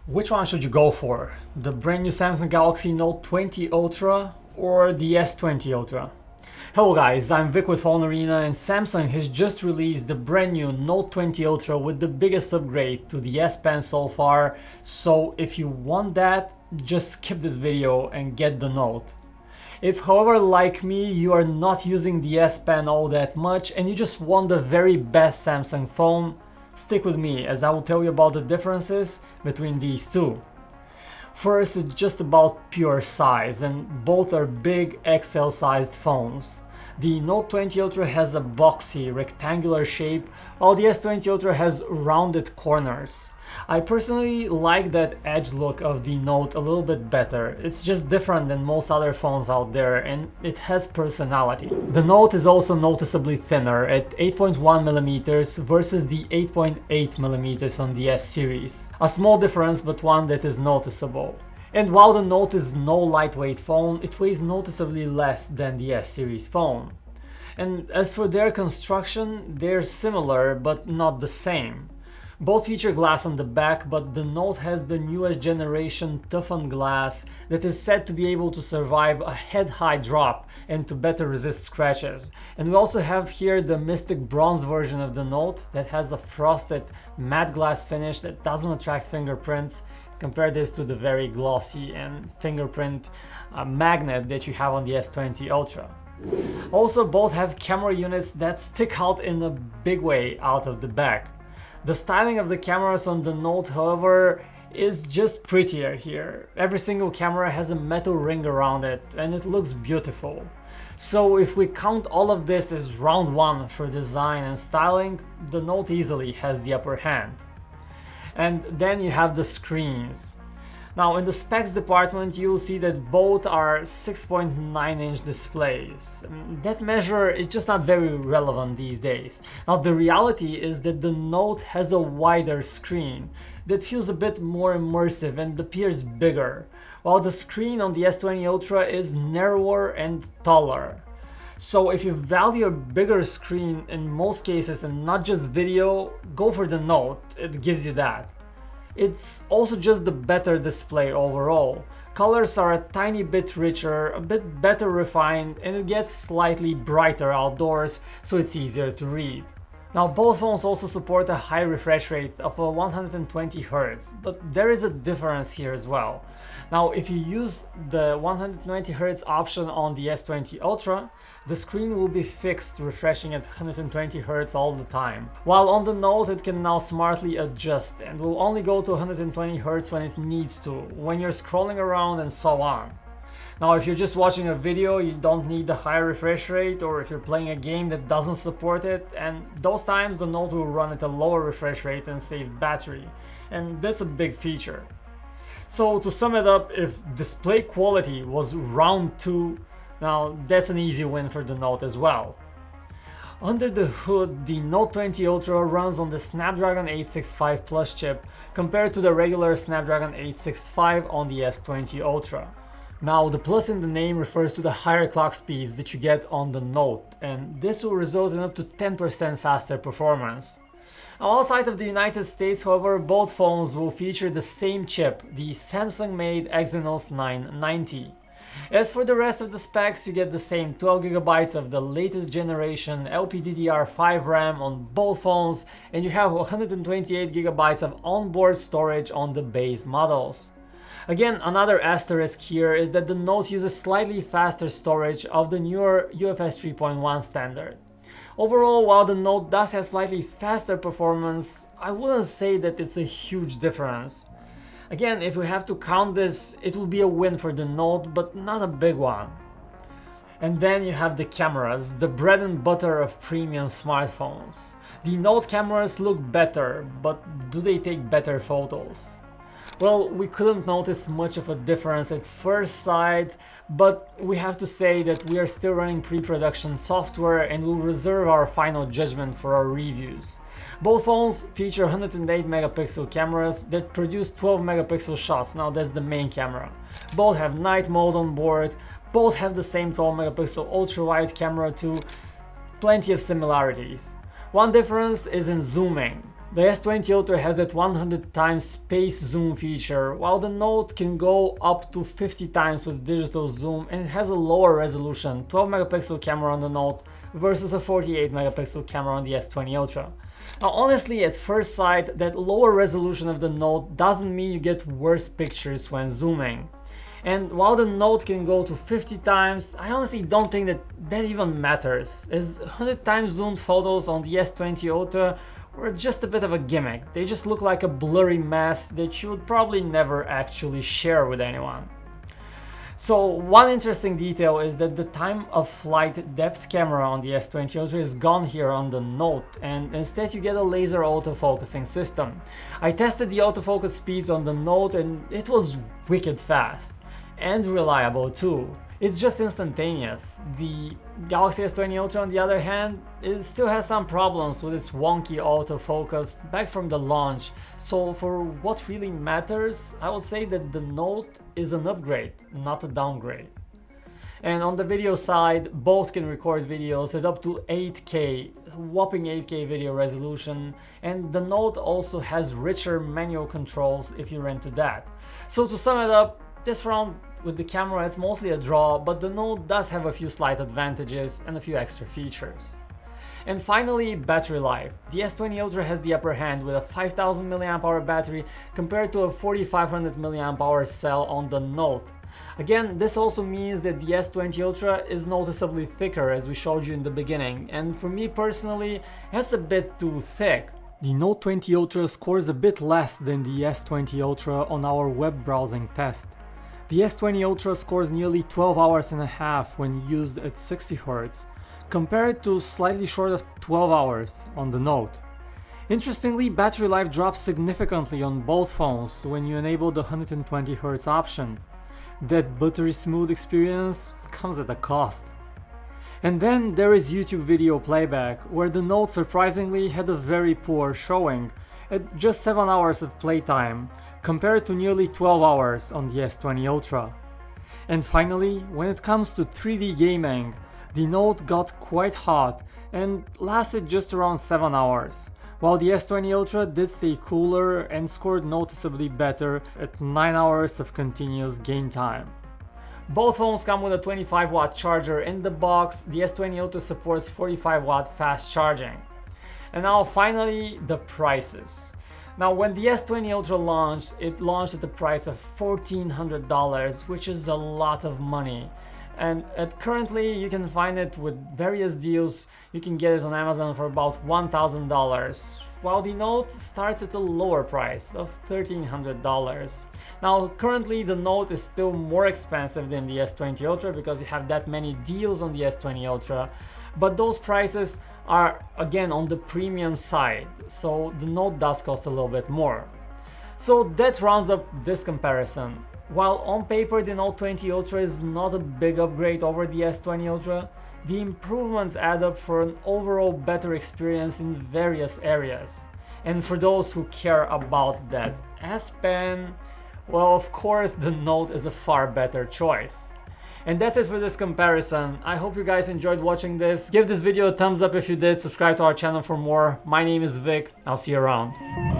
Which one should you go for? The brand new Samsung Galaxy Note 20 Ultra or the S20 Ultra? Hello guys, I'm Vic with PhoneArena, and Samsung has just released the brand new Note 20 Ultra with the biggest upgrade to the S Pen so far. So if you want that, just skip this video and get the Note. If, however, like me, you are not using the S Pen all that much and you just want the very best Samsung phone, stick with me as I will tell you about the differences between these two. First, it's just about pure size, and both are big XL sized phones. The Note 20 Ultra has a boxy, rectangular shape, while the S20 Ultra has rounded corners. I personally like that edge look of the Note a little bit better. It's just different than most other phones out there and it has personality. The Note is also noticeably thinner at 8.1mm versus the 8.8mm on the S series. A small difference, but one that is noticeable. And while the Note is no lightweight phone, it weighs noticeably less than the S series phone. And as for their construction, they're similar but not the same. Both feature glass on the back, but the Note has the newest generation toughened glass that is said to be able to survive a head-high drop and to better resist scratches. And we also have here the Mystic Bronze version of the Note that has a frosted matte glass finish that doesn't attract fingerprints. Compare this to the very glossy and fingerprint magnet that you have on the S20 Ultra. Also, both have camera units that stick out in a big way out of the back. The styling of the cameras on the Note, however, is just prettier here. Every single camera has a metal ring around it and it looks beautiful. So if we count all of this as round one for design and styling, the Note easily has the upper hand. And then you have the screens. Now in the specs department you'll see that both are 6.9-inch displays. That measure is just not very relevant these days. Now the reality is that the Note has a wider screen that feels a bit more immersive and appears bigger, while the screen on the S20 Ultra is narrower and taller. So if you value a bigger screen in most cases and not just video, go for the Note, it gives you that. It's also just the better display overall. Colors are a tiny bit richer, a bit better refined, and it gets slightly brighter outdoors, so it's easier to read. Now both phones also support a high refresh rate of 120Hz, but there is a difference here as well. Now if you use the 120Hz option on the S20 Ultra, the screen will be fixed refreshing at 120Hz all the time. While on the Note it can now smartly adjust and will only go to 120Hz when it needs to, when you're scrolling around and so on. Now if you're just watching a video, you don't need the high refresh rate, or if you're playing a game that doesn't support it, and those times the Note will run at a lower refresh rate and save battery, and that's a big feature. So to sum it up, if display quality was round 2, now that's an easy win for the Note as well. Under the hood, the Note 20 Ultra runs on the Snapdragon 865 Plus chip compared to the regular Snapdragon 865 on the S20 Ultra. Now the plus in the name refers to the higher clock speeds that you get on the Note, and this will result in up to 10% faster performance. Now, outside of the United States, however, both phones will feature the same chip, the Samsung-made Exynos 990. As for the rest of the specs, you get the same 12GB of the latest generation LPDDR5 RAM on both phones, and you have 128GB of onboard storage on the base models. Again, another asterisk here is that the Note uses slightly faster storage of the newer UFS 3.1 standard. Overall, while the Note does have slightly faster performance, I wouldn't say that it's a huge difference. Again, if we have to count this, it will be a win for the Note, but not a big one. And then you have the cameras, the bread and butter of premium smartphones. The Note cameras look better, but do they take better photos? Well, we couldn't notice much of a difference at first sight, but we have to say that we are still running pre-production software and will reserve our final judgment for our reviews. Both phones feature 108 megapixel cameras that produce 12 megapixel shots. Now that's the main camera. Both have night mode on board, both have the same 12 megapixel ultra wide camera too, plenty of similarities. One difference is in zooming. The S20 Ultra has that 100 times space zoom feature, while the Note can go up to 50 times with digital zoom, and it has a lower resolution 12 megapixel camera on the Note versus a 48 megapixel camera on the S20 Ultra. Now honestly, at first sight, that lower resolution of the Note doesn't mean you get worse pictures when zooming. And while the Note can go to 50 times, I honestly don't think that even matters, as 100 times zoomed photos on the S20 Ultra were just a bit of a gimmick. They just look like a blurry mess that you would probably never actually share with anyone. So one interesting detail is that the time of flight depth camera on the S20 Ultra is gone here on the Note, and instead you get a laser autofocusing system. I tested the autofocus speeds on the Note and it was wicked fast. And reliable too. It's just instantaneous. The Galaxy S20 Ultra, on the other hand, it still has some problems with its wonky autofocus back from the launch. So for what really matters, I would say that the Note is an upgrade, not a downgrade. And on the video side, both can record videos at up to 8K, whopping 8K video resolution, and the Note also has richer manual controls if you're into that. So to sum it up, this round with the camera it's mostly a draw, but the Note does have a few slight advantages and a few extra features. And finally, battery life. The S20 Ultra has the upper hand with a 5000 mAh battery compared to a 4500 mAh cell on the Note. Again, this also means that the S20 Ultra is noticeably thicker, as we showed you in the beginning, and for me personally, that's a bit too thick. The Note 20 Ultra scores a bit less than the S20 Ultra on our web browsing test. The S20 Ultra scores nearly 12 hours and a half when used at 60 Hz, compared to slightly short of 12 hours on the Note. Interestingly, battery life drops significantly on both phones when you enable the 120 Hz option. That buttery smooth experience comes at a cost. And then there is YouTube video playback, where the Note surprisingly had a very poor showing, at just 7 hours of playtime, compared to nearly 12 hours on the S20 Ultra. And finally, when it comes to 3D gaming, the Note got quite hot and lasted just around 7 hours, while the S20 Ultra did stay cooler and scored noticeably better at 9 hours of continuous game time. Both phones come with a 25-watt charger in the box. The S20 Ultra supports 45-watt fast charging. And now finally, the prices. Now when the S20 Ultra launched, it launched at the price of $1,400, which is a lot of money. And currently you can find it with various deals. You can get it on Amazon for about $1,000, while the Note starts at a lower price of $1,300. Now currently the Note is still more expensive than the S20 Ultra because you have that many deals on the S20 Ultra, but those prices are again on the premium side, so the Note does cost a little bit more. So that rounds up this comparison. While on paper the Note 20 Ultra is not a big upgrade over the S20 Ultra, the improvements add up for an overall better experience in various areas. And for those who care about that S Pen, well, of course the Note is a far better choice. And that's it for this comparison. I hope you guys enjoyed watching this. Give this video a thumbs up if you did, subscribe to our channel for more. My name is Vic, I'll see you around.